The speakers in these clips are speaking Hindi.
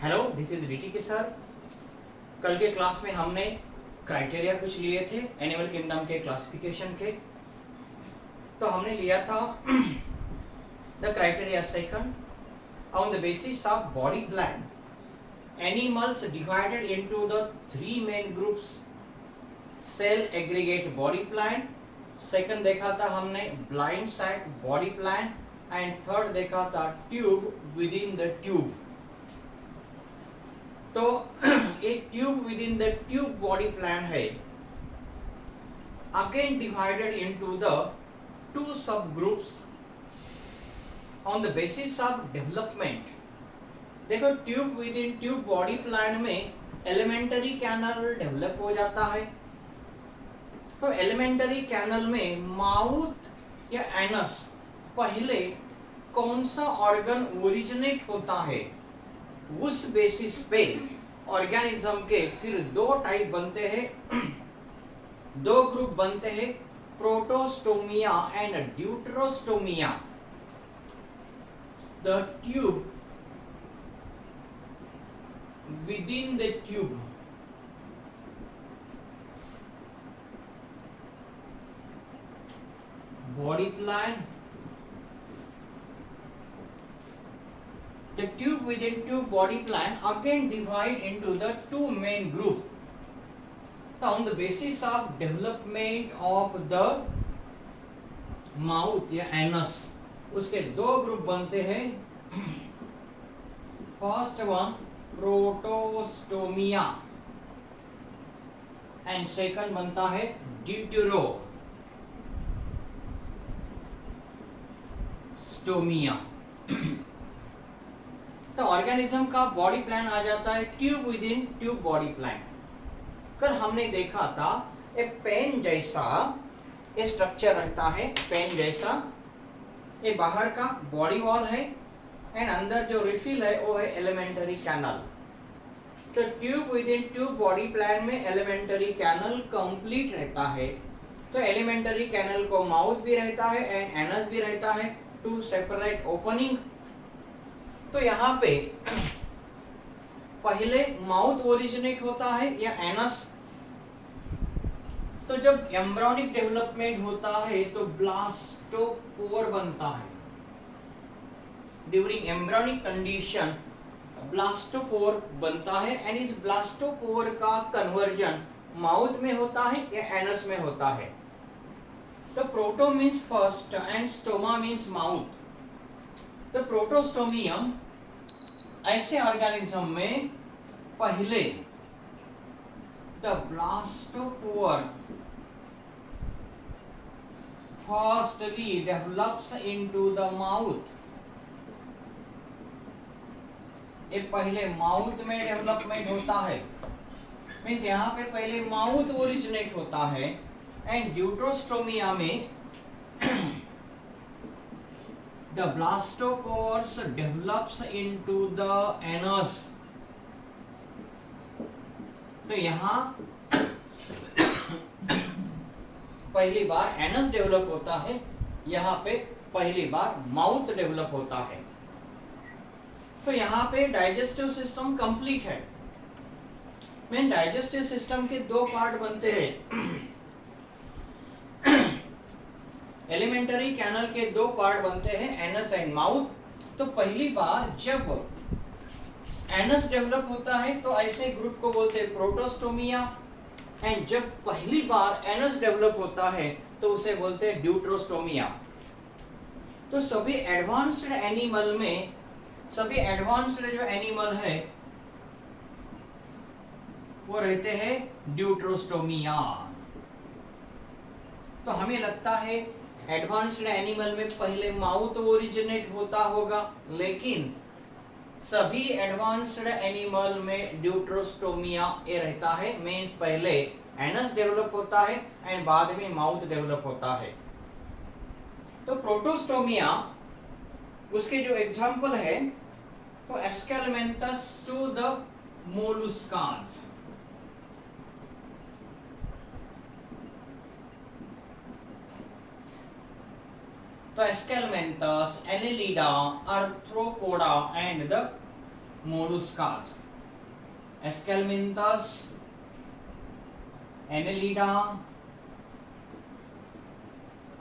हेलो, दिस इज रीटी के सर। कल के क्लास में हमने क्राइटेरिया कुछ लिए थे एनिमल किंगडम के क्लासिफिकेशन के। तो हमने लिया था the criteria second on the basis of body plan animals divided into the three main groups cell aggregate body plan. Second देखा था हमने blind side body plan and third देखा था tube within the tube. तो एक tube within the tube body plan है, again divided into the two subgroups on the basis of development. देखो, tube within tube body plan में एलिमेंटरी कैनल डेवलप हो जाता है। तो एलिमेंटरी कैनल में माउथ या एनस पहले कौन सा ऑर्गन ओरिजिनेट होता है, उस बेसिस पे ऑर्गेनिज्म के फिर दो टाइप बनते हैं, दो ग्रुप बनते हैं, Protostomia and Deuterostomia. The tube within the tube body plan, the tube within tube body plan again divide into the two main group. So on the basis of development of the mouth या anus, उसके दो ग्रुप बनते हैं। First one Protostomia and second बनता है ड्यूटेरो स्टोमिया। तो ऑर्गेनिज्म का बॉडी प्लान आ जाता है tube within tube body plan. कल हमने देखा था एक पेन जैसा ये स्ट्रक्चर रहता है, पेन जैसा। ये बाहर का बॉडी वॉल है एंड अंदर जो रिफिल है वो है एलिमेंटरी कैनल। तो tube within tube body plan में एलिमेंटरी कैनल कंप्लीट रहता है। तो एलिमेंटरी कैनल को माउथ भी रहता है एंड एनस भी रहता है, टू सेपरेट ओपनिंग। तो यहाँ पे पहले माउथ ओरिजिनेट होता है या एनस। तो जब एम्ब्रियोनिक डेवलपमेंट होता है तो ब्लास्टोपोर बनता है। ड्यूरिंग एम्ब्रियोनिक कंडीशन ब्लास्टोपोर बनता है एंड इस ब्लास्टोपोर का कन्वर्जन माउथ में होता है या एनस में होता है। तो proto means first and stoma means mouth. तो प्रोटोस्टोमियम ऐसे ऑर्गेनिज्म में पहले the blastopore firstly develops into the mouth. ये पहले माउथ में डेवलपमेंट होता है, मीन्स यहाँ पे पहले माउथ ओरिजिनेट होता है एंड ड्यूटरोस्टोमिया में the blastopores develops into the anus। तो यहाँ पहली बार एनस डेवलप होता है, यहाँ पे पहली बार माउथ डेवलप होता है। तो यहाँ पे डाइजेस्टिव सिस्टम कंप्लीट है। मेन डाइजेस्टिव सिस्टम के दो पार्ट बनते हैं। एलिमेंटरी कैनल के दो पार्ट बनते हैं, एनस एंड माउथ। तो पहली बार जब एनस डेवलप होता है तो ऐसे ग्रुप को बोलते हैं प्रोटोस्टोमिया, एंड जब पहली बार एनस डेवलप होता है तो उसे बोलते हैं ड्यूटरोस्टोमिया। तो सभी एडवांस्ड एनिमल में, सभी एडवांस्ड जो एनिमल है वो रहते हैं ड्यूटरोस्टोमिया। तो हमें लगता है एडवांस्ड एनिमल में पहले माउथ ओरिजिनेट होता होगा, लेकिन सभी एडवांस्ड एनिमल में ड्यूटरोस्टोमिया ये रहता है। मीन्स पहले एनस डेवलप होता है एंड बाद में माउथ डेवलप होता है। तो प्रोटोस्टोमिया उसके जो एग्जांपल है तो एस्केलमेंथस टू द मोलुस्कास। तो Escalmenthus, Annelida, Arthropoda and the Molluscas, Aschelminthes, Annelida,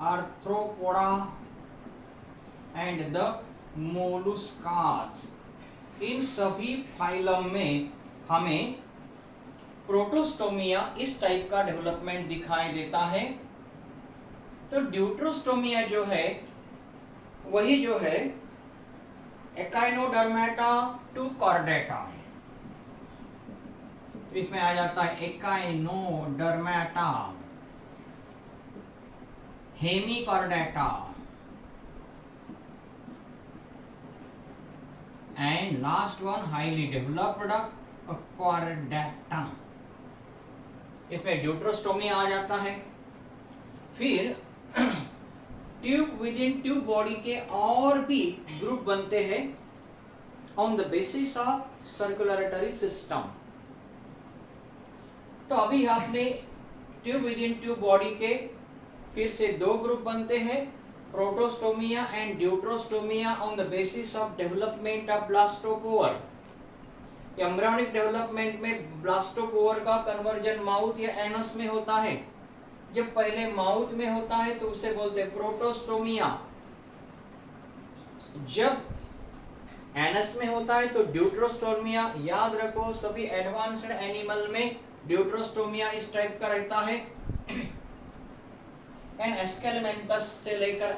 Arthropoda and the Molluscas. इन सभी फाइलम में हमें प्रोटोस्टोमिया इस टाइप का डेवलपमेंट दिखाई देता है। तो ड्यूट्रोस्टोमिया जो है वही जो है एकाइनोडर्मेटा टू कॉर्डेटा, इसमें आ जाता है Echinodermata, Hemichordata and last one highly developed Chordata. इसमें ड्यूट्रोस्टोमिया आ जाता है। फिर tube within tube body के और भी ग्रुप बनते हैं on the basis of circulatory system. तो अभी आपने tube within tube body के फिर से दो ग्रुप बनते हैं, Protostomia and Deuterostomia on the basis of development of blastopore. Embryonic development में ब्लास्टोपोर का कन्वर्जन माउथ या एनस में होता है। जब पहले माउथ में होता है तो उसे बोलते हैं प्रोटोस्टोमिया, जब एनस में होता है तो ड्यूट्रोस्टोमिया। याद रखो सभी एडवांस्ड एनिमल में ड्यूट्रोस्टोमिया इस टाइप का रहता है। एंड एस्केलमेंथस से लेकर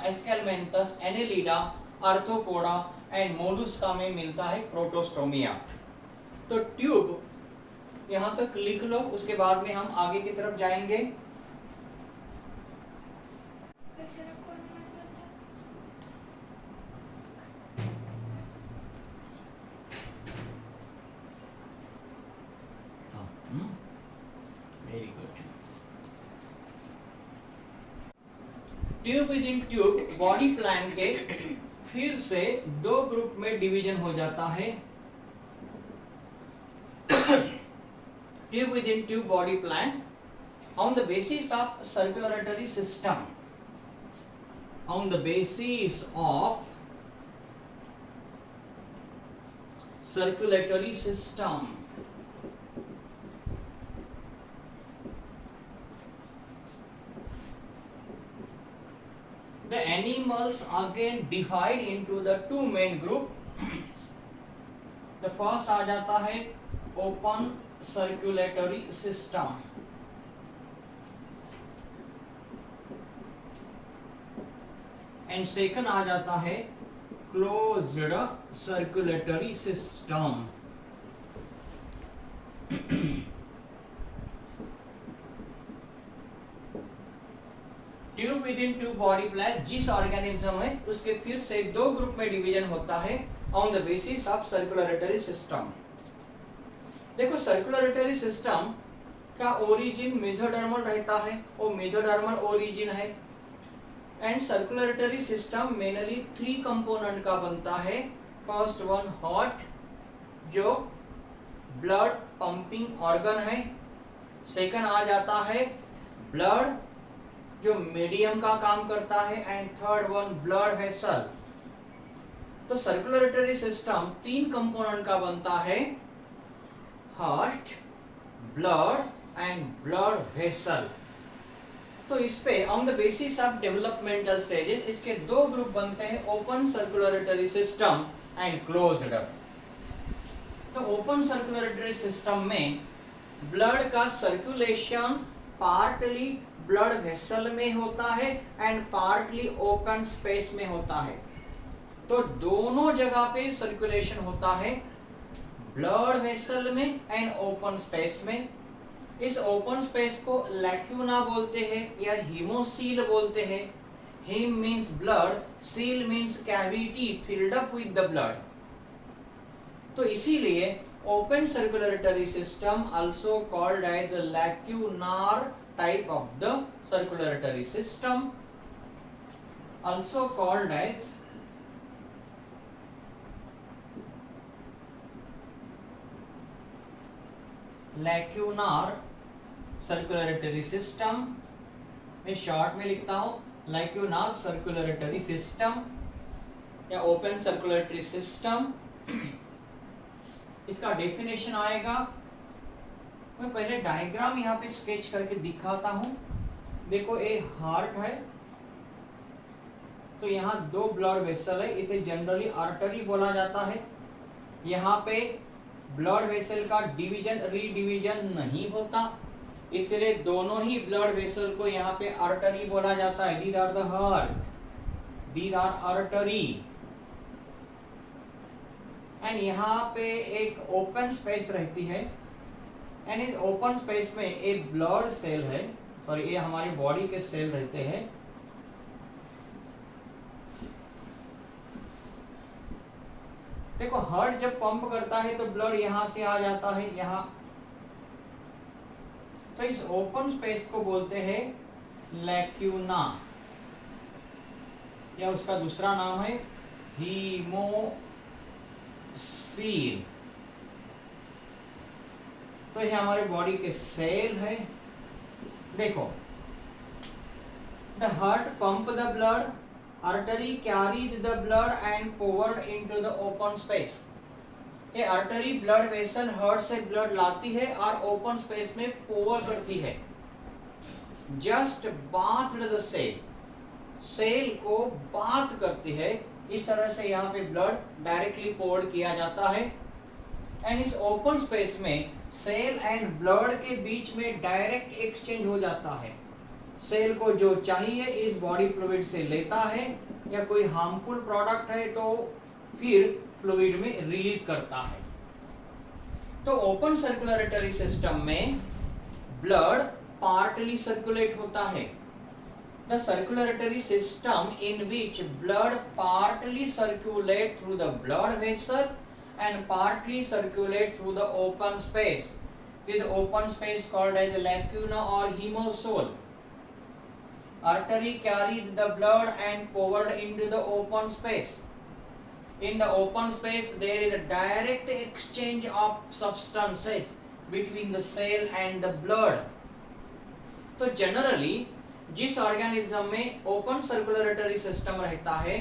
एस्केलमेंथस, एनेलिडा, आर्थ्रोपोडा एंड मोलुस्का में मिलता है प्रोटोस्टोमिया। तो ट्यूब यहाँ तक लिख लो, उसके बाद में हम आगे की तरफ जाएंगे। Very good. Tube within tube body plan के फिर से दो ग्रुप में डिवीजन हो जाता है। Tube within tube body plan on the basis of circulatory system. On the basis of circulatory system. The animals again divide into the two main group. The first आ जाता है open circulatory system, and second आ जाता है closed circulatory system. Tube within tube body plan जिस ऑर्गेनिज्म है उसके फिर से दो ग्रुप में डिवीजन होता है on the basis of circulatory system. देखो सर्कुलरेटरी सिस्टम का ओरिजिन मेसोडर्मल रहता है, वो मेसोडर्मल ओरिजिन है। And circulatory system mainly 3 component का बनता है। फर्स्ट वन हार्ट, जो ब्लड पंपिंग ऑर्गन है। सेकंड आ जाता है ब्लड, जो मीडियम का काम करता है। And third one blood vessel. तो सर्कुलरेटरी सिस्टम 3 कंपोनेंट का बनता है, heart, blood and blood vessel. तो इस पे on the basis of developmental stages इसके दो ग्रुप बनते हैं, open circulatory system and closed. तो ओपन सर्कुलरेटरी सिस्टम में ब्लड का सर्कुलेशन पार्टली ब्लड वेसल में होता है एंड पार्टली ओपन स्पेस में होता है। तो दोनों जगह पे सर्कुलेशन होता है, ब्लड वेसल में एंड ओपन स्पेस में। इस ओपन स्पेस को लैक्यूना बोलते हैं या हीमोसील बोलते हैं। Haem means blood, coel means cavity filled up with the blood. तो इसीलिए open circulatory system also called as the lacunar type of the circulatory system, also called as lacunar circulatory system। मैं शॉर्ट में लिखता हूँ lacunar circulatory system या open circulatory system। इसका डेफिनेशन आएगा, मैं पहले डायग्राम यहाँ पे स्केच करके दिखाता हूँ। देखो ये हार्ट है, तो यहाँ दो ब्लड वेसल है, इसे जनरली आर्टरी बोला जाता है। यहाँ पे ब्लड वेसल का डिवीजन रीडिवीजन नहीं होता, इसलिए दोनों ही ब्लड वेसल को यहाँ पे आर्टरी बोला जाता है। These are the heart, these are artery. And यहाँ पे एक ओपन स्पेस रहती है, एंड इस ओपन स्पेस में एक ब्लड सेल है, सॉरी ये हमारी बॉडी के सेल रहते हैं। देखो हार्ट जब पंप करता है तो ब्लड यहां से आ जाता है यहाँ, तो इस ओपन स्पेस को बोलते हैं लैक्यूना, या उसका दूसरा नाम है हीमोसील। तो ये हमारे बॉडी के सेल है। देखो the heart pump the blood, artery carried the blood and poured into the open space। ये artery blood vessel हार्ट से ब्लड लाती है और ओपन स्पेस में पोवर करती है। Just bathed the cell, cell को बाथ करती है, इस तरह से यहाँ पे ब्लड डायरेक्टली पोर्ड किया जाता है। एंड इस ओपन स्पेस में सेल एंड ब्लड के बीच में डायरेक्ट एक्सचेंज हो जाता है। सेल को जो चाहिए इस बॉडी फ्लूइड से लेता है, या कोई हार्मफुल प्रोडक्ट है तो फिर फ्लूइड में रिलीज करता है। तो ओपन सर्कुलेटरी सिस्टम में ब्लड पार्टली सर्कुलेट होता है। The circulatory system in which blood partly circulate through the blood vessel and partly circulate through the open space. This open space called as lacuna और haemocoel. Artery carried the blood and poured into the open space. In the open space, there is a direct exchange of substances between the cell and the blood. तो generally जिस ऑर्गेनिज्म में ओपन सर्कुलेटरी सिस्टम रहता है,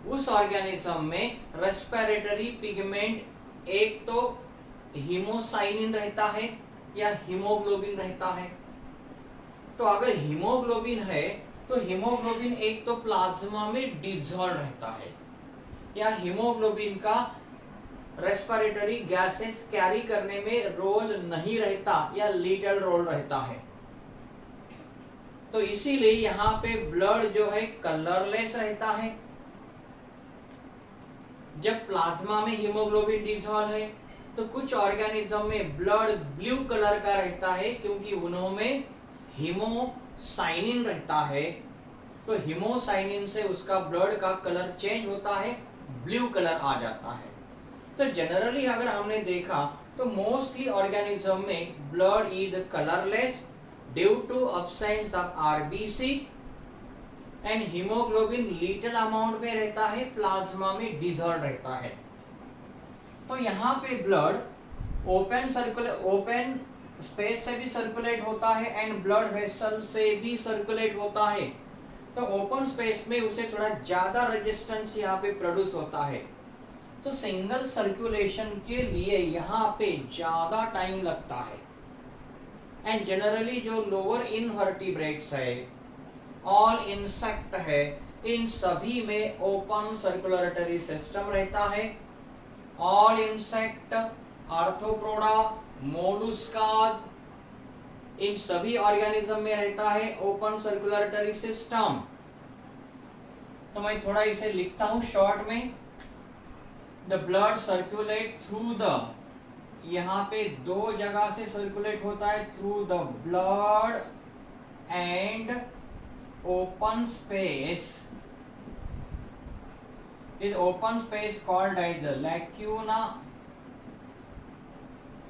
उस ऑर्गेनिज्म में रेस्पिरेटरी पिगमेंट एक तो हीमोसाइनिन रहता है या हीमोग्लोबिन रहता है। तो अगर हीमोग्लोबिन है तो हीमोग्लोबिन एक तो प्लाज्मा में डिसॉल्व रहता है, या हीमोग्लोबिन का रेस्पिरेटरी गैसेस कैरी करने में रोल नहीं रहता या लिटिल रोल रहता है। तो इसीलिए यहाँ पे ब्लड जो है कलरलेस रहता है। जब प्लाज्मा में हीमोग्लोबिन डिसॉल्व है तो कुछ ऑर्गेनिज्म में ब्लड ब्लू कलर का रहता है, क्योंकि उनमें हीमोसाइनिन रहता है। तो हीमोसाइनिन से उसका ब्लड का कलर चेंज होता है, ब्लू कलर आ जाता है। तो जनरली अगर हमने देखा तो मोस्टली ऑर्गेनिज्म में blood is colourless due to absence of RBC, and haemoglobin little amount में रहता है, प्लाज्मा में डिसॉल्व रहता है। तो यहाँ पे ब्लड ओपन स्पेस से भी सर्कुलेट होता है एंड ब्लड वेसल से भी सर्कुलेट होता है। तो ओपन स्पेस में उसे थोड़ा ज्यादा रेजिस्टेंस यहाँ पे प्रोड्यूस होता है। तो सिंगल सर्कुलेशन के लिए यहाँ पे ज्यादा टाइम लगता है। एंड जनरली जो लोअर इनवर्टिब्रेट्स है, ऑल इंसेक्ट है, इन सभी में ओपन सर्कुलेटरी सिस्टम रहता है। ऑल इंसेक्ट, आर्थ्रोपोडा, मोलुस्कास, इन सभी ऑर्गेनिज्म में रहता है ओपन सर्कुलेटरी सिस्टम। तो मैं थोड़ा इसे लिखता हूं शॉर्ट में। The blood circulate through the, यहाँ पे दो जगह से सर्कुलेट होता है, through the blood and open space. Is open space called as the lacuna.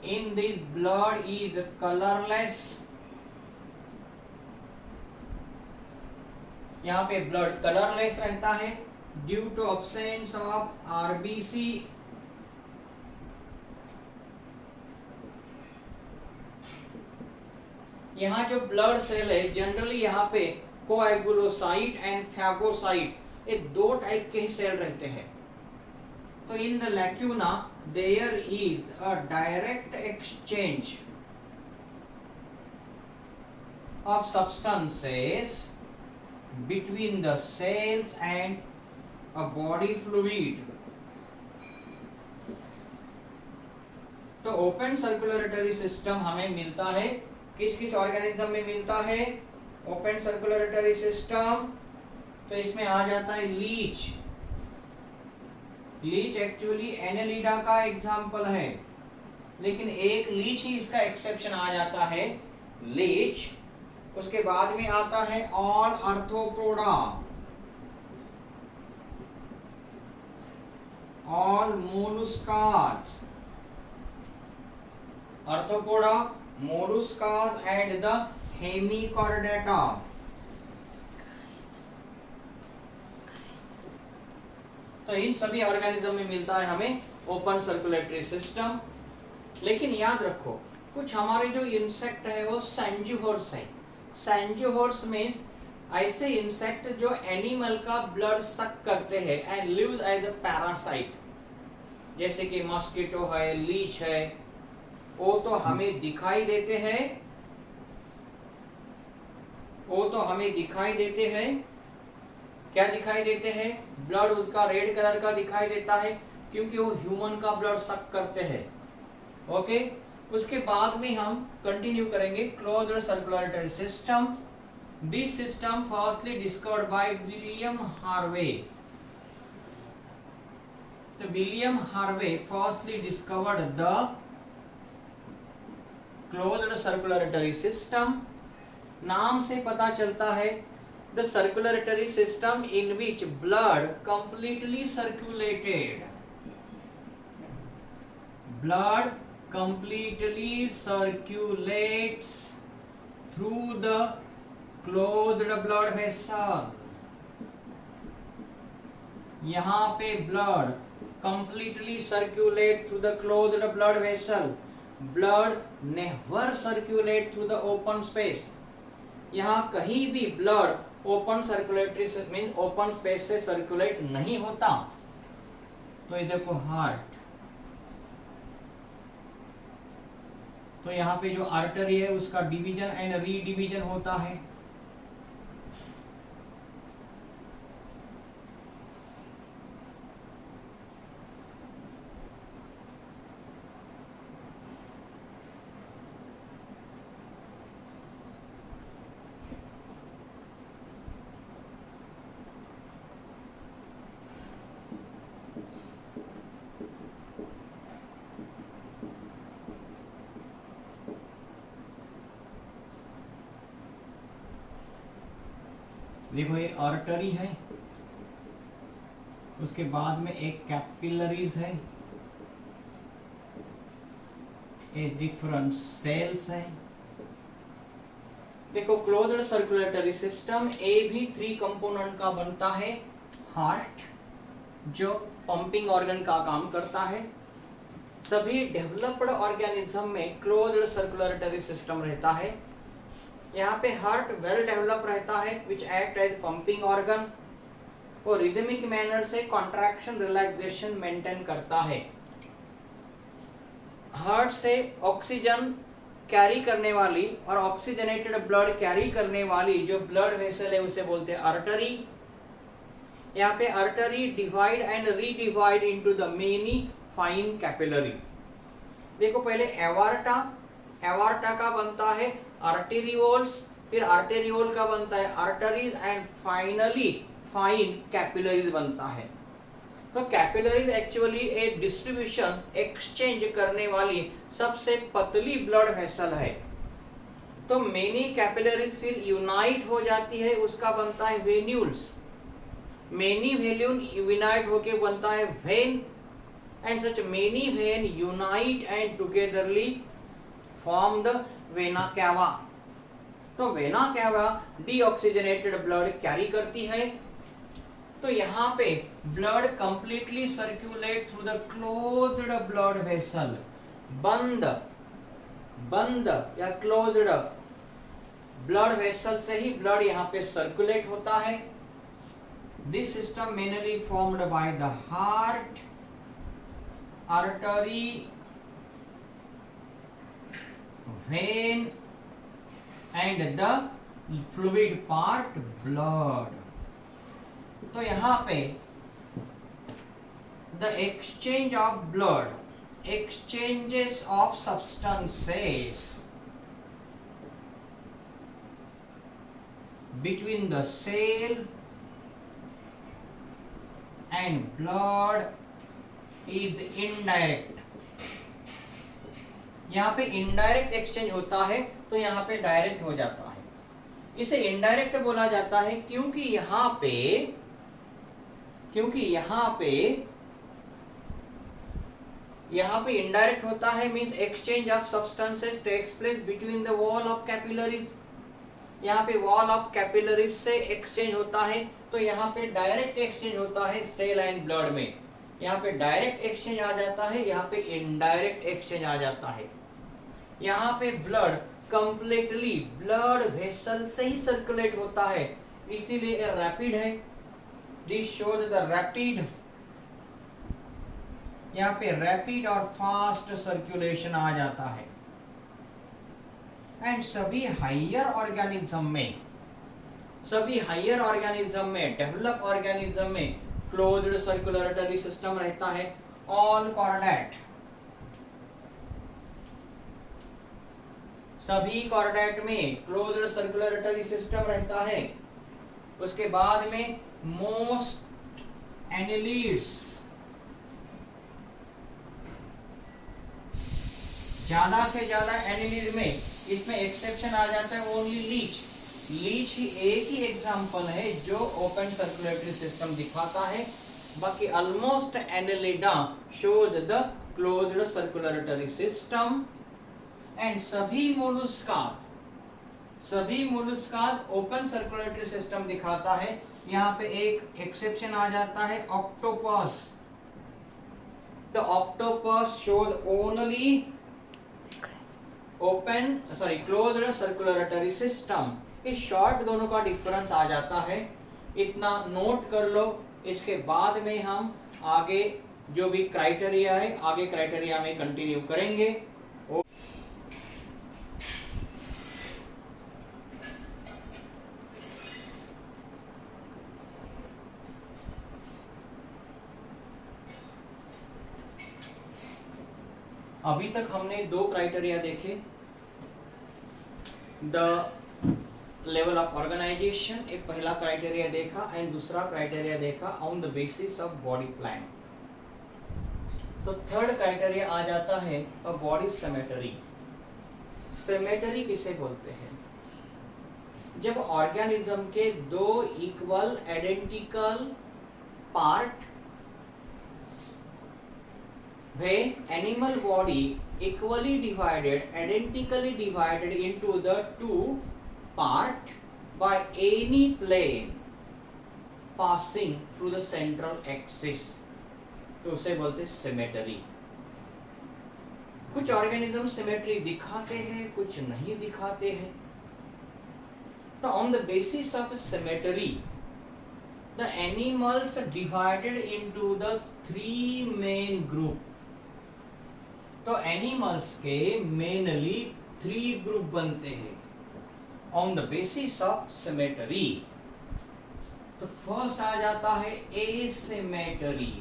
In this blood is colorless। यहाँ पे ब्लड कलरलेस रहता है due to absence of RBC. यहाँ जो ब्लड सेल है जनरली यहाँ पे कोएगुलोसाइट एंड फैगोसाइट, ये दो टाइप के ही सेल रहते हैं। तो in the lacuna there is a direct exchange of substances between the cells and a body fluid. तो ओपन सर्कुलरेटरी सिस्टम हमें मिलता है किस किस ऑर्गेनिज्म में मिलता है? ओपन सर्कुलरेटरी सिस्टम, तो इसमें आ जाता है लीच। लीच एक्चुअली एनेलिडा का एग्जाम्पल है, लेकिन एक लीच ही इसका एक्सेप्शन आ जाता है, लीच। उसके बाद में आता है all Arthropoda, all Molluscas, Arthropoda, Molluscas and the Hemichordata. तो इन सभी ऑर्गेनिज्म में मिलता है हमें ओपन सर्कुलेटरी सिस्टम। लेकिन याद रखो, कुछ हमारे जो इंसेक्ट है वो सैंजियोहर्स है। सैंजियोहर्स में ऐसे इंसेक्ट जो एनिमल का ब्लड सक करते हैं and lives as a parasite, जैसे कि मॉस्किटो है, लीच है, वो तो हमें दिखाई देते हैं, वो तो हमें दिखाई देते हैं। क्या दिखाई देते हैं? ब्लड उसका रेड कलर का दिखाई देता है, क्योंकि वो ह्यूमन का ब्लड सक करते हैं। ओके, उसके बाद में हम कंटिन्यू करेंगे closed circulatory system. This system firstly discovered by William Harvey. तो William Harvey firstly discovered the closed circulatory system. नाम से पता चलता है the circulatory system in which blood completely circulated, blood completely circulates through the closed blood vessel। यहाँ पे blood completely circulate through the closed blood vessel, blood never circulate through the open space। यहाँ कहीं भी blood open circulatory mean open space से सर्कुलेट नहीं होता। तो ये देखो हार्ट, तो यहाँ पे जो आर्टरी है उसका डिवीजन एंड रीडिवीजन होता है। देखो ये आर्टरी है, उसके बाद में एक कैपिलरीज है, एक डिफरेंट सेल्स है। देखो क्लोज्ड सर्कुलेटरी सिस्टम ए भी 3 कंपोनेंट का बनता है। हार्ट जो पंपिंग ऑर्गन का काम करता है। सभी डेवलप्ड ऑर्गेनिज्म में क्लोज्ड सर्कुलेटरी सिस्टम रहता है। यहाँ पे हार्ट वेल डेवलप रहता है, which act as pumping organ, और रिदमिक मैनर से कॉन्ट्रैक्शन रिलैक्सेशन मेंटेन करता है। हार्ट से ऑक्सीजन कैरी करने वाली और ऑक्सीजनेटेड ब्लड कैरी करने वाली जो ब्लड वेसल है उसे बोलते हैं आर्टरी। यहाँ पे artery divide and redivide into the many fine capillaries. देखो पहले एवार्टा, एवार्टा का बनता है आर्टेरियोल्स, फिर आर्टेरियोल का बनता है arteries and finally fine capillaries बनता है। तो कैपिलरीज एक्चुअली एक डिस्ट्रीब्यूशन एक्सचेंज करने वाली सबसे पतली ब्लड वेसल है। तो मेनी कैपिलरीज फिर यूनाइट हो जाती है, उसका बनता है वेन्यूल्स। मेनी वेन्यूल यूनाइट होके बनता है vein, and such many vein unite and togetherly form the vena cava. तो vena cava deoxygenated blood carry करती है। तो यहाँ पे blood completely circulate through the closed blood vessel. बंद बंद या क्लोज्ड ब्लड वेसल से ही ब्लड यहाँ पे सर्कुलेट होता है। This system mainly formed by the heart artery, vein and the fluid part blood. तो यहाँ पे the exchange of blood, exchanges of substances between the cell and blood is indirect. यहाँ पे इनडायरेक्ट एक्सचेंज होता है तो यहाँ पे डायरेक्ट हो जाता है. इसे इनडायरेक्ट बोला जाता है क्योंकि यहाँ पे इनडायरेक्ट होता है. Means exchange of substances takes place between the wall of capillaries. यहाँ पे वॉल ऑफ कैपिलरीज से एक्सचेंज होता है तो यहाँ पे डायरेक्ट एक्सचेंज होता है सेल एंड ब्लड में. यहाँ पे डायरेक्ट एक्सचेंज आ जाता है, यहाँ पे इनडायरेक्ट एक्सचेंज आ जाता है. यहाँ पे ब्लड कंप्लीटली ब्लड वेसल से ही सर्कुलेट होता है, इसीलिए रैपिड है. This shows the rapid. यहाँ पे रैपिड और फास्ट सर्कुलेशन आ जाता है. एंड सभी हायर ऑर्गेनिज्म में डेवलप ऑर्गेनिज्म में क्लोज्ड सर्कुलेटरी सिस्टम रहता है. ऑल कॉर्डेट, सभी कॉर्डेट में क्लोज्ड सर्कुलेटरी सिस्टम रहता है. उसके बाद में मोस्ट एनिलीड्स, ज्यादा से ज्यादा एनिलीड में, इसमें एक्सेप्शन आ जाता है ओनली लीच. लीच ही एक ही एग्जांपल है जो ओपन सर्कुलेटरी सिस्टम दिखाता है. बाकी almost Annelida shows the closed circulatory system. And सभी मोलस्कास ओपन सर्कुलेटरी सिस्टम दिखाता है. यहाँ पे एक एक्सेप्शन आ जाता है octopus. The octopus shows only closed circulatory system. इस शॉर्ट दोनों का डिफरेंस आ जाता है, इतना नोट कर लो. इसके बाद में हम आगे जो भी क्राइटेरिया है, आगे क्राइटेरिया में कंटिन्यू करेंगे. अभी तक हमने दो क्राइटेरिया देखे. द लेवल ऑफ ऑर्गेनाइजेशन, एक पहला क्राइटेरिया देखा, एंड दूसरा क्राइटेरिया देखा on the basis of body plan. तो थर्ड क्राइटेरिया आ जाता है अ बॉडी सिमेट्री. सिमेट्री किसे बोलते हैं? जब ऑर्गेनिज्म के दो equal identical part, when animal body equally divided, identically divided into the two part by any plane passing through the central axis, तो उसे बोलते सिमेट्री. कुछ ऑर्गेनिज्म सिमेट्री दिखाते हैं, कुछ नहीं दिखाते हैं. तो on the basis of symmetry the animals divided into the three main group. तो एनिमल्स के मेनली 3 ग्रुप बनते हैं on the basis of symmetry. तो फर्स्ट आ जाता है एसिमेट्री.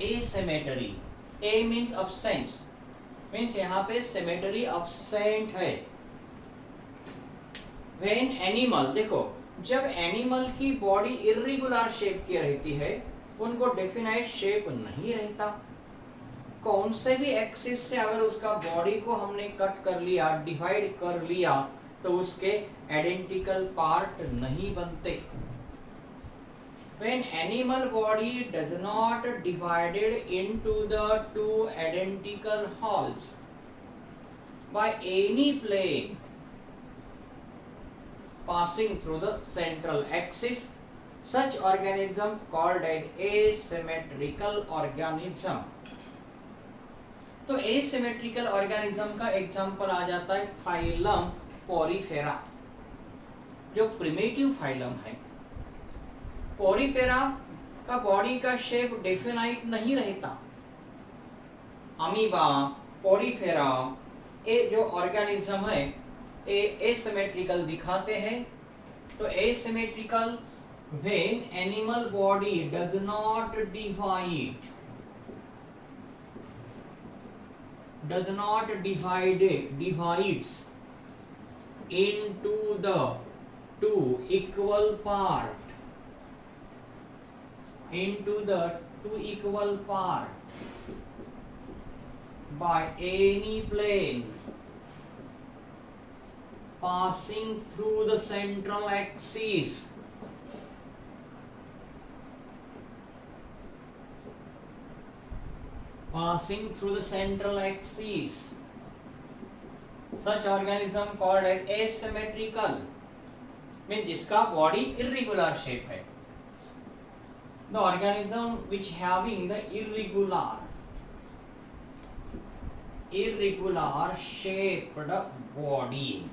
एसिमेट्री, ए मीन्स अब्सेंस, मीन्स यहाँ पे सिमेट्री अब्सेंट है. व्हेन एनिमल, देखो जब एनिमल की बॉडी इर्रेगुलर शेप की रहती है, उनको डेफिनाइट शेप नहीं रहता. कौन से भी एक्सिस से अगर उसका बॉडी को हमने कट कर लिया, डिवाइड कर लिया, तो उसके आइडेंटिकल पार्ट नहीं बनते. When animal body does not divided into the two identical wholes by any plane passing through the central axis, such organism called as asymmetrical organism. तो asymmetrical organism का एग्जाम्पल आ जाता है फाइलम पोरीफेरा, जो प्रिमिटिव फाइलम है. पोरीफेरा का बॉडी का शेप डेफिनाइट नहीं रहता। अमीबा, पोरीफेरा, ये जो ऑर्गेनिज्म है ये एसिमेट्रिकल दिखाते हैं। तो asymmetrical when animal body does not divides into the two equal part by any plane passing through the central axis, such organism called as asymmetrical, means जिसका बॉडी irregular shape है। The organism which having the irregular shaped body,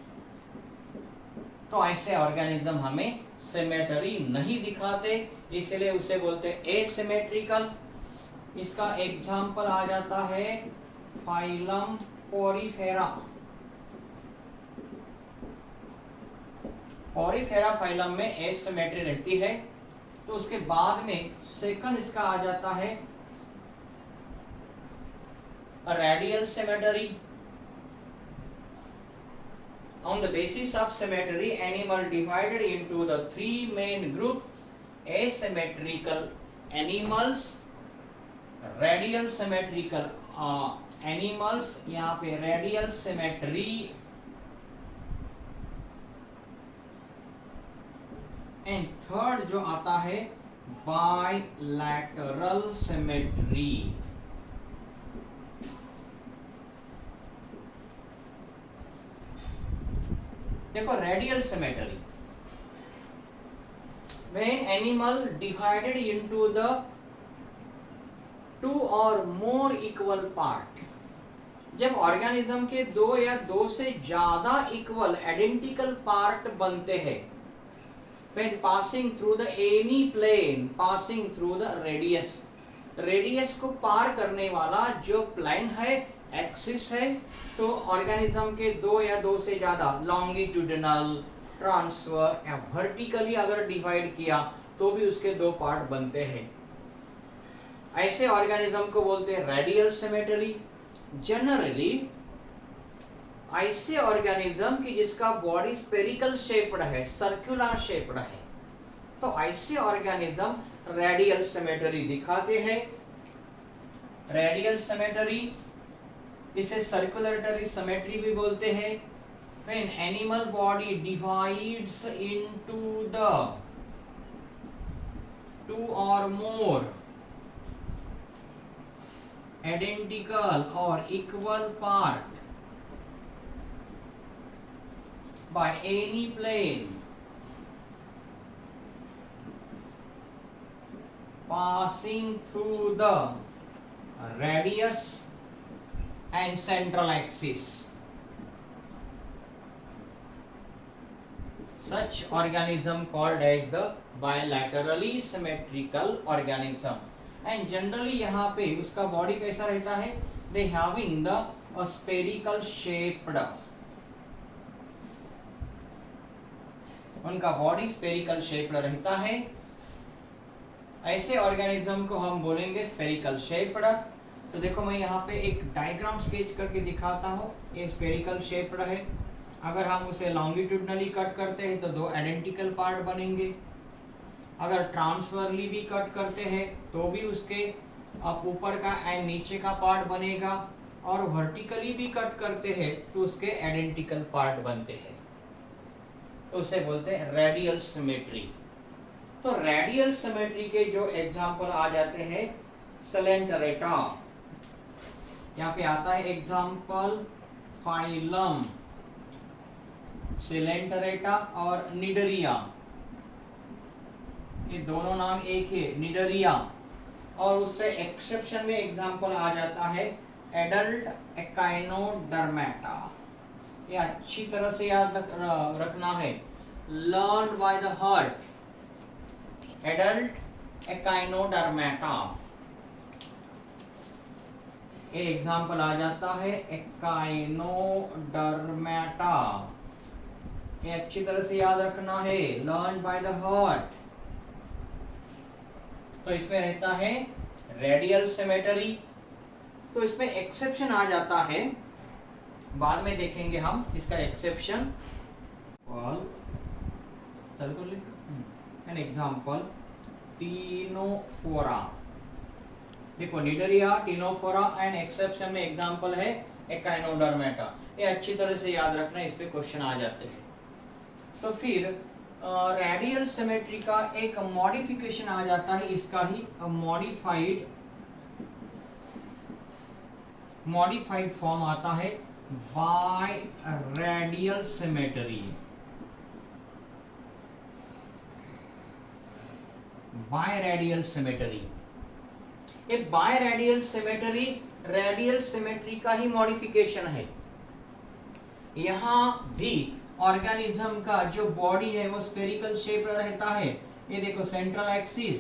तो ऐसे ऑर्गेनिज्म हमें सिमेट्री नहीं दिखाते, इसलिए उसे बोलते हैं एसिमेट्रिकल। इसका एग्जाम्पल आ जाता है फाइलम पोरीफेरा। पोरीफेरा फाइलम में एसिमेट्री रहती है। तो उसके बाद में सेकंड इसका आ जाता है radial symmetry. On the basis of symmetry, animal divided into the three main group: asymmetrical animals, radial symmetrical animals, यहाँ पे radial symmetry, and third जो आता है bilateral symmetry। देखो radial symmetry, when animal divided into the two or more equal part, जब ऑर्गेनिज्म के दो या दो से ज्यादा इक्वल आइडेंटिकल पार्ट बनते हैं, when passing through the any plane passing through the radius, radius को पार करने वाला जो प्लेन है, एक्सिस है, तो ऑर्गेनिज्म के दो या दो से ज्यादा लॉन्गिट्यूडिनल, ट्रांसफर या वर्टिकली अगर डिवाइड किया तो भी उसके दो पार्ट बनते हैं। ऐसे ऑर्गेनिज्म को बोलते हैं रेडियल सिमेट्री। जनरली ऐसे ऑर्गेनिज्म की जिसका बॉडी स्फेरिकल शेप्ड है, सर्कुलर शेप्ड है, तो ऐसे ऑर्गेनिज्म रेडियल सिमेट्री दिखाते हैं। रेडियल सिमेट्री, इसे सर्कुलेटरी सिमेट्री भी बोलते हैं। when animal body divides into the two or more identical or equal part by any plane passing through the radius and central axis, such organism called as the bilaterally symmetrical organism, and generally यहाँ पे उसका बॉडी कैसा रहता है, they having the spherical shaped, उनका बॉडी स्फेरिकल शेप्ड रहता है। ऐसे ऑर्गेनिज्म को हम बोलेंगे स्फेरिकल शेप्ड। तो देखो मैं यहाँ पे एक डायग्राम स्केच करके दिखाता हूँ। ये स्फेरिकल शेप्ड है। अगर हम उसे लॉन्गिट्यूडनली कट करते हैं तो दो आइडेंटिकल पार्ट बनेंगे। अगर ट्रांसफरली भी कट करते हैं तो भी उसके अब ऊपर का एंड नीचे का पार्ट बनेगा, और वर्टिकली भी कट करते हैं तो उसके आइडेंटिकल पार्ट बनते हैं, तो उसे बोलते हैं रेडियल सिमेट्री। तो रेडियल सिमेट्री के जो एग्जाम्पल आ जाते हैं, सेलेंटरेटा, यहाँ पे आता है एग्जाम्पल फाइलम सेलेंटरेटा और निडरिया, ये दोनों नाम एक है, निडरिया। और उससे एक्सेप्शन में एग्जाम्पल आ जाता है एडल्ट एकाइनोडर्मेटा। ये अच्छी तरह से याद रखना है, learn by the heart. Adult echinodermata, ये एग्जाम्पल आ जाता है एकाइनोडर्मेटा। ये अच्छी तरह से याद रखना है, लर्न बाय द हार्ट। तो इसमें रहता है रेडियल सिमेट्री। तो इसमें एक्सेप्शन आ जाता है, बाद में देखेंगे हम इसका एक्सेप्शन। एन एग्जाम्पल टीनोफोरा, देखो निडरिया, टीनोफोरा एंड एक्सेप्शन में एग्जाम्पल है एकाइनोडर्मेटा। ये अच्छी तरह से याद रखना, इस पे क्वेश्चन आ जाते हैं। तो फिर रेडियल सिमेट्री का एक मॉडिफिकेशन आ जाता है, इसका ही मॉडिफाइड फॉर्म आता है biradial symmetry. Biradial symmetry, ये biradial symmetry radial symmetry का ही मॉडिफिकेशन है। यहां भी ऑर्गेनिज्म का जो बॉडी है वो स्फेरिकल शेप रहता है, ये देखो सेंट्रल एक्सिस,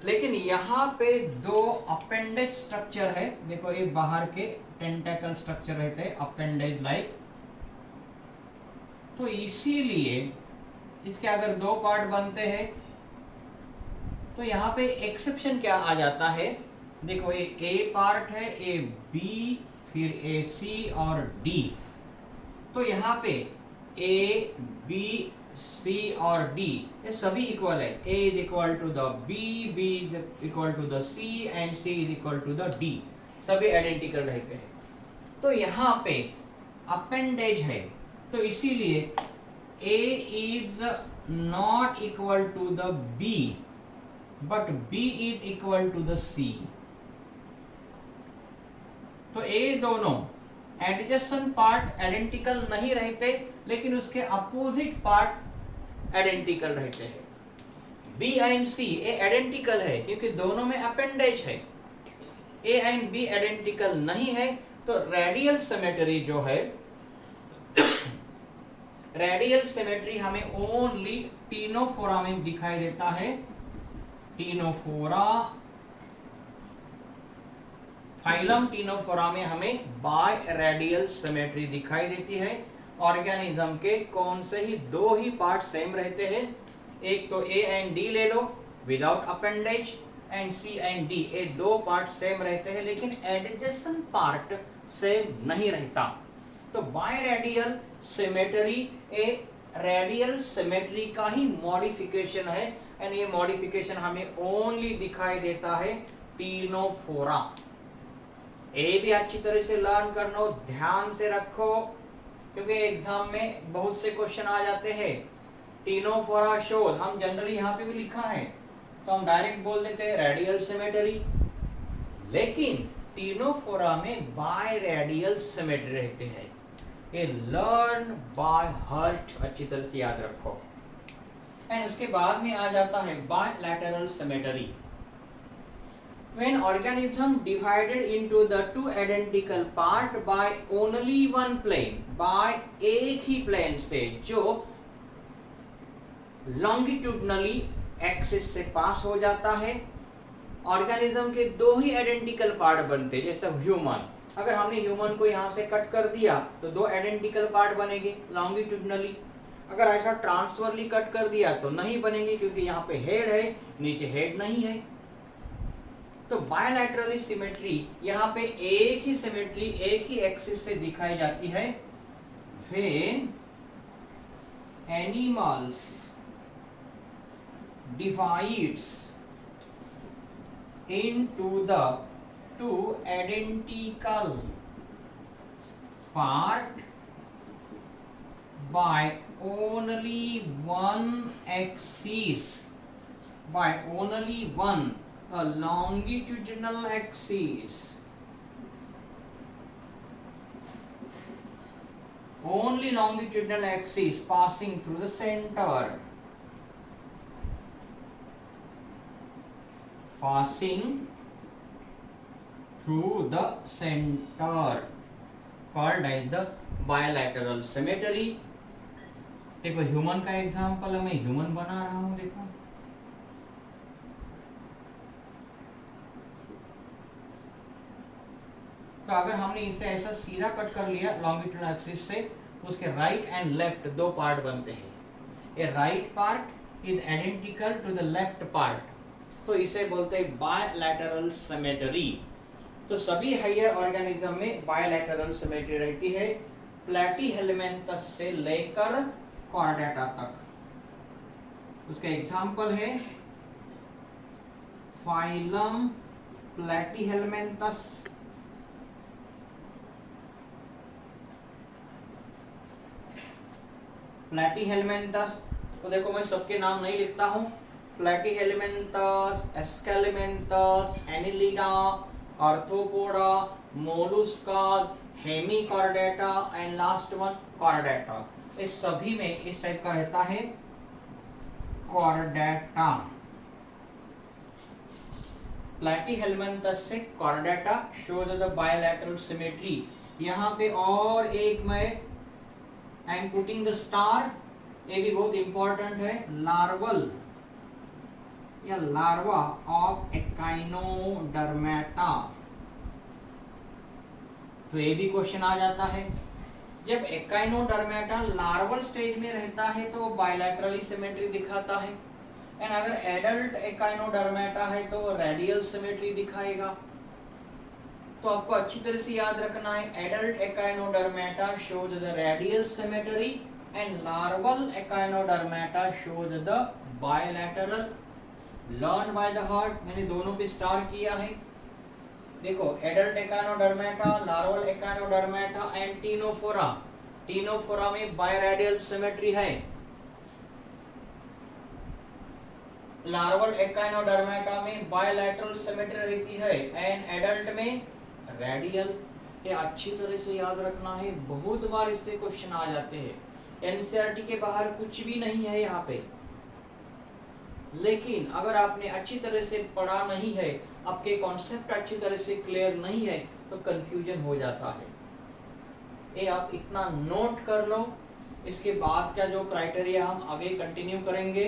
लेकिन यहाँ पे दो अपेंडेज स्ट्रक्चर है, देखो ये बाहर के टेंटेकल स्ट्रक्चर रहते हैं अपेंडेज लाइक। तो इसीलिए इसके अगर दो पार्ट बनते हैं तो यहाँ पे एक्सेप्शन क्या आ जाता है, देखो ये ए पार्ट है, ए बी, फिर ए सी और डी। तो यहाँ पे ए बी सी और डी ये सभी इक्वल है, A is equal to the B, B is equal to the C and C is equal to the D, सभी आइडेंटिकल रहते हैं। तो यहाँ पे अपेंडेज है, तो इसीलिए A is not equal to the B but B is equal to the C. तो ये दोनों एडजेसेंट पार्ट आइडेंटिकल नहीं रहते, लेकिन उसके अपोजिट पार्ट आइडेंटिकल रहते हैं। बी एंड सी ये आइडेंटिकल है क्योंकि दोनों में अपेंडेज है, ए एंड बी आइडेंटिकल नहीं है। तो रेडियल सिमेट्री जो है, रेडियल सिमेट्री हमें ओनली टीनोफोरा में दिखाई देता है। टीनोफोरा, फाइलम टीनोफोरा में हमें बाय रेडियल सिमेट्री दिखाई देती है। ऑर्गेनिज्म के कौन से ही दो ही पार्ट सेम रहते हैं, एक तो ए एंड डी ले लो without appendage, and C and D, ये दो पार्ट सेम रहते हैं लेकिन एडजेसेंट पार्ट सेम नहीं रहता। तो बाय रेडियल सिमेट्री ए रेडियल सिमेट्री का ही मॉडिफिकेशन है, एंड ये मॉडिफिकेशन हमें ओनली दिखाई देता है टीनोफोरा। ये भी अच्छी तरह से लर्न करना हो, ध्यान से रखो, क्योंकि एग्जाम में बहुत से क्वेश्चन आ जाते हैं। टीनोफोरा शोज हम जनरली यहाँ पे भी लिखा है तो हम डायरेक्ट बोल देते हैं रेडियल सिमेट्री, लेकिन टीनोफोरा में बाय रेडियल सिमेट्री रहते हैं। ये लर्न बाय हार्ट, अच्छी तरह से याद रखो। एंड उसके बाद में आ जाता है bilateral symmetry. When organism divided into the two identical part by only one plane, by एक ही plane से जो longitudinally एक्सिस से पास हो जाता है, ऑर्गेनिज्म के दो ही आइडेंटिकल पार्ट बनते, जैसे ह्यूमन, अगर हमने ह्यूमन को यहाँ से कट कर दिया तो दो आइडेंटिकल पार्ट बनेंगे लॉन्गिट्यूडनली। अगर ऐसा ट्रांसफरली कट कर दिया तो नहीं बनेंगे, क्योंकि यहाँ पे हेड है, नीचे हेड नहीं है। तो बायलैटरल सिमेट्री, यहाँ पे एक ही सिमेट्री एक ही एक्सिस से दिखाई जाती है। When animals divides into the two identical part by only one axis, by only one a longitudinal axis, only longitudinal axis passing through the center, passing through the center, called as the bilateral symmetry। देखो ह्यूमन का एग्जांपल है, मैं ह्यूमन बना रहा हूं, देखो तो अगर हमने इसे ऐसा सीधा कट कर लिया लॉन्गिट्यूडनल एक्सिस से, तो उसके राइट एंड लेफ्ट दो पार्ट बनते हैं। A right part is identical to the left part, तो इसे बोलते हैं बायलैटरल सिमेट्री। तो सभी हायर ऑर्गेनिज्म में बायलैटरल सिमेट्री रहती है, प्लैटीहेलमिन्थस से लेकर कॉर्डेटा तक। उसका एग्जांपल है फाइलम प्लैटीहेलमिन्थस, प्लैटीहेलमिन्थस। तो देखो मैं सबके नाम नहीं लिखता हूँ, Platyhelminthes, Aschelminthes, Annelida, Arthropoda, Mollusca, Hemichordata and last one Chordata. इस सभी में इस टाइप का रहता है कॉर्डेटा। प्लैटीहेलमिन्थस से Chordata shows the bilateral symmetry. यहाँ पे और एक मैं I am putting the star, ये भी बहुत इंपॉर्टेंट है, लार्वल या लार्वा ऑफ एकाइनोडर्मेटा। तो ये भी क्वेश्चन आ जाता है। जब एकाइनोडर्मेटा लार्वल स्टेज में रहता है तो वो बायलैटरली सिमेट्री दिखाता है, एंड अगर एडल्ट एकाइनोडर्मेटा है तो रेडियल सिमेट्री दिखाएगा। तो आपको अच्छी तरह से याद रखना है, adult echinodermata shows the radial symmetry and larval echinodermata shows the bilateral. Learn by the heart, मैंने दोनों पे स्टार किया है। देखो adult echinodermata, larval echinodermata and Ctenophora. Ctenophora में बायरेडियल सिमेट्री है, लार्वल एकाइनोडर्मेटा में बायलैटरल सिमेट्री रहती है, एंड एडल्ट में रेडियल। ये अच्छी तरह से याद रखना है, बहुत बार इस पे क्वेश्चन आ जाते हैं। एनसीईआरटी के बाहर कुछ भी नहीं है यहाँ पे, लेकिन अगर आपने अच्छी तरह से पढ़ा नहीं है, आपके कॉन्सेप्ट अच्छी तरह से क्लियर नहीं है, तो कंफ्यूजन हो जाता है। ये आप इतना नोट कर लो। इसके बाद का जो क्राइटेरिया हम आगे कंटिन्यू करेंगे।